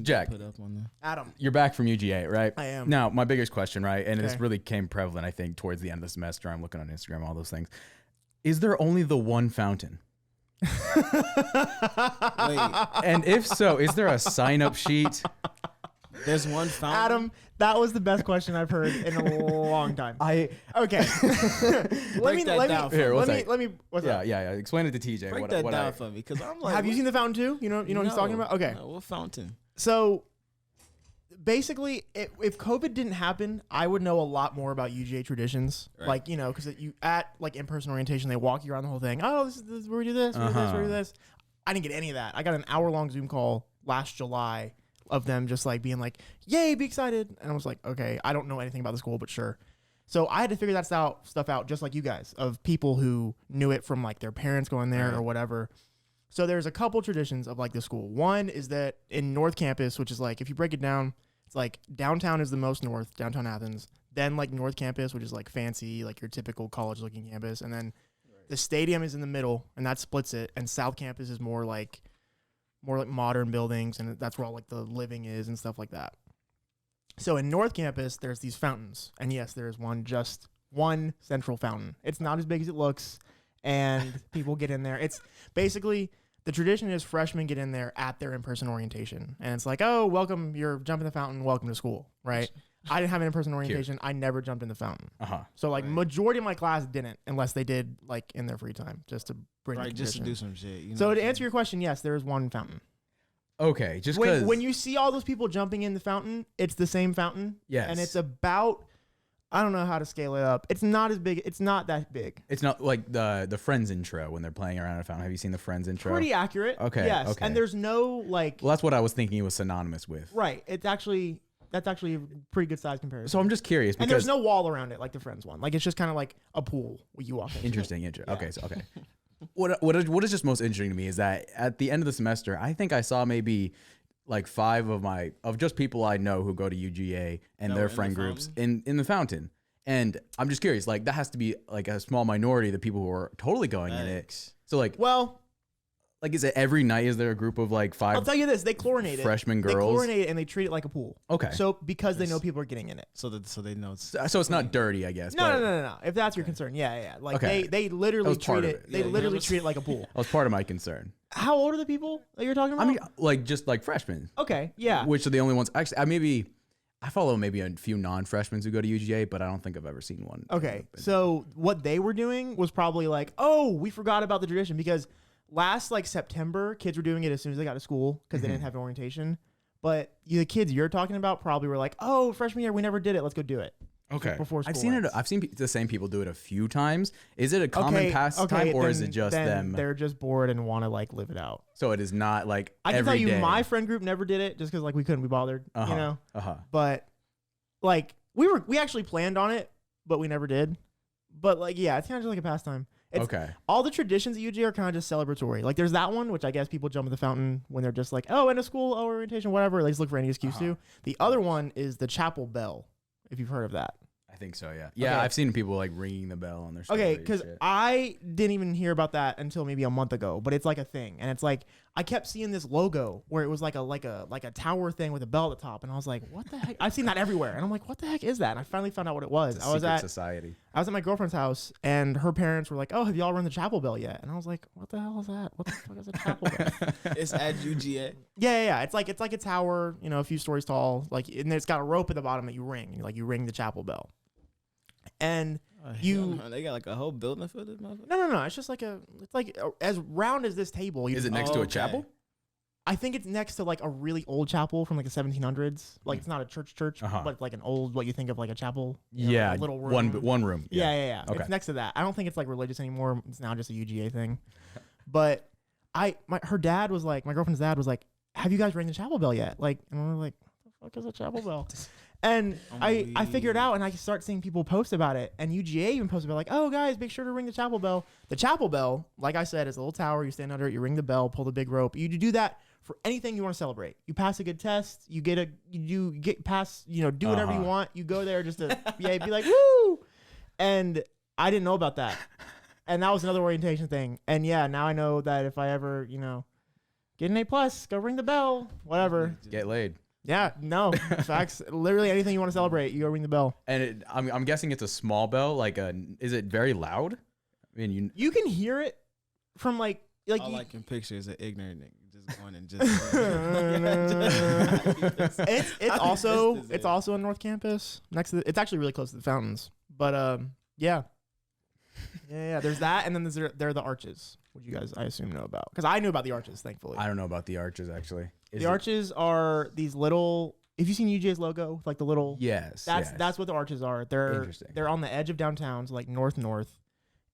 Jack, put up on there. Adam. you're back from UGA, right? I am. Now, my biggest question, right, and this Okay. really came prevalent, I think, towards the end of the semester. I'm looking on Instagram, all those things. Is there only the one fountain? Wait, And if so, is there a sign-up sheet? there's one fountain. Adam, that was the best question I've heard in a long time. I Okay. Break that down for Here, what's let that? me. What's yeah, up? yeah. Explain it to TJ. Break what, that what down I, for me, because I'm like, Have you what? seen the fountain too? You know what he's talking No. about? Okay. No, what fountain? So basically, if COVID didn't happen, I would know a lot more about UGA traditions. Right. Like, you know, because you at like in-person orientation, they walk you around the whole thing. Oh, this is where we do this, we do this, we do this. I didn't get any of that. I got an hour-long Zoom call last July of them just like being like, "Yay, be excited!" And I was like, "Okay, I don't know anything about the school, but sure." So I had to figure that stuff out, just like you guys, of people who knew it from like their parents going there or whatever. So there's a couple traditions of like the school. One is that in North Campus, which is like, if you break it down, it's like downtown is the most north, downtown Athens. Then like North Campus, which is like fancy, like your typical college looking campus. And then the stadium is in the middle and that splits it. And South Campus is more like modern buildings. And that's where all like the living is and stuff like that. So in North Campus, there's these fountains. And yes, there is one central fountain. It's not as big as it looks. And people get in there. It's basically, the tradition is freshmen get in there at their in-person orientation. And it's like, oh, welcome, you're jumping the fountain, welcome to school, right? I didn't have an in-person orientation. I never jumped in the fountain. So like majority of my class didn't, unless they did like in their free time, just to bring the Right, just to tradition. do some shit. You know So what to I'm answer your question, yes, there is one fountain. Okay, just because. When you see all those people jumping in the fountain, it's the same fountain. Yes. And it's about, I don't know how to scale it up. It's not as big. It's not that big. It's not like the Friends intro when they're playing around a fountain. Have you seen the Friends intro? Pretty accurate. Okay, Yes. okay. And there's no like, Well, that's what I was thinking it was synonymous with. right. That's actually a pretty good size comparison. So I'm just curious And because there's no wall around it like the Friends one. Like it's just kind of like a pool where you walk into. interesting. Okay, so okay. What is just most interesting to me is that at the end of the semester, I think I saw maybe like 5 of just people I know who go to UGA and That their were in friend the groups in the fountain. And I'm just curious, like that has to be like a small minority of the people who are totally going in it. Thanks. So like Well, is it every night? Is there a group of like 5 I'll tell you this: they chlorinate it. freshman They girls? chlorinate it and they treat it like a pool. Okay. So because they know people are getting in it. So they know it's So it's not dirty, I guess. No, but no. If that's your concern, yeah. Like Okay. they literally That was part treat of it. it. They Yeah, literally yeah, treat it like a pool. That was part of my concern. How old are the people that you're talking about? I mean, like just like freshmen, okay, yeah. which are the only ones. Actually, I follow maybe a few non-freshmen who go to UGA, but I don't think I've ever seen one. Okay, so what they were doing was probably like, oh, we forgot about the tradition because last like September, kids were doing it as soon as they got to school because they didn't have orientation. But the kids you're talking about probably were like, oh, freshman year we never did it. Let's go do it. Okay. Before I've school seen it. ends. I've seen the same people do it a few times. Is it a common pastime or is it just then them? They're just bored and want to like live it out. So it is not like I can tell every you, day. my friend group never did it just because like we couldn't be bothered, you know. Uh-huh. But like we actually planned on it, but we never did. But like yeah, it's kind of just like a pastime. It's, Okay. All the traditions at UG are kind of just celebratory. Like there's that one, which I guess people jump in the fountain when they're just like, oh, end of school, oh, orientation, whatever. They just look for any excuse to. The other one is the chapel bell, if you've heard of that. I think so. Yeah. Yeah. Okay. I've seen people like ringing the bell on their. Okay, stories, because shit. I didn't even hear about that until maybe a month ago, but it's like a thing, and it's like I kept seeing this logo where it was like a tower thing with a bell at the top, and I was like, what the heck? I've seen that everywhere, and I'm like, what the heck is that? And I finally found out what it was. It's a I was secret at society. my girlfriend's house, and her parents were like, oh, have y'all rung the chapel bell yet? And I was like, what the hell is that? What the fuck is a chapel bell? it's at UGA. Yeah. It's like a tower, you know, a few stories tall, like, and it's got a rope at the bottom that you ring, and you ring the chapel bell. And They got like a whole building for this motherfucker. no. It's just as round as this table. Is it next to a okay. chapel? I think it's next to like a really old chapel from like the 1700s. Like it's not a church, but it's like an old, what you think of like a chapel. You know, Yeah. like a little room. One room. Yeah. Okay. It's next to that. I don't think it's like religious anymore. It's now just a UGA thing. But her dad was like, my girlfriend's dad was like, have you guys rang the chapel bell yet? Like, and we were like, what the fuck is a chapel bell? And I figured out, and I start seeing people post about it, and UGA even posted about like, oh guys, make sure to ring the chapel bell. The chapel bell, like I said, is a little tower. You stand under it, you ring the bell, pull the big rope. You do that for anything you want to celebrate. You pass a good test, you get past, do whatever you want. You go there just to be like, woo. And I didn't know about that, and that was another orientation thing. And yeah, now I know that if I ever get an A+, go ring the bell, whatever. Get laid. Yeah, no, facts. Literally anything you want to celebrate, you go ring the bell. And I'm guessing it's a small bell. Is it very loud? I mean, You can hear it from like All I can picture is an ignorant nigga just going and just. it's also in North Campus next to it's actually really close to the fountains. But yeah. There's that, and then there are the arches, which you guys I assume know about because I knew about the arches, thankfully. I don't know about the arches actually. The arches are these little. Have you seen UGA's logo? Like the little. Yes. That's what the arches are. They're on the edge of downtown, so like north.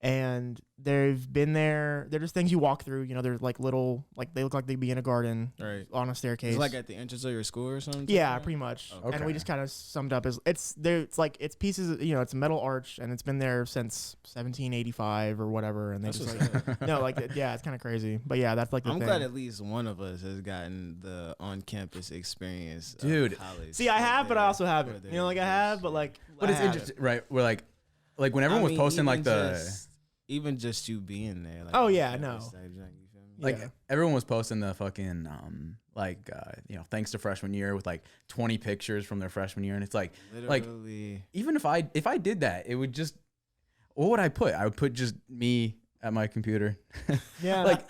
And they've been there. They're just things you walk through. You know, they're like little, like they look like they'd be in a garden, Right. on a staircase. It's like at the entrance of your school or something. Yeah, pretty much. Okay. And we just kind of summed up as it's like it's pieces. You know, it's a metal arch, and it's been there since 1785 or whatever. And they That's just what's like no, like yeah, it's kind of crazy. But yeah, that's like the I'm thing. glad at least one of us has gotten the on-campus experience. of Dude. college. See, I have, but I also haven't. Where You know, like I have, but like. But I it's haven't. interesting, right? We're like when everyone was posting like even just you being there. Like, Oh, yeah, no. like Yeah. everyone was posting the fucking thanks to freshman year with like 20 pictures from their freshman year, and it's like Literally. even if I did that, it would just what would I put? I would put just me at my computer. Yeah. Like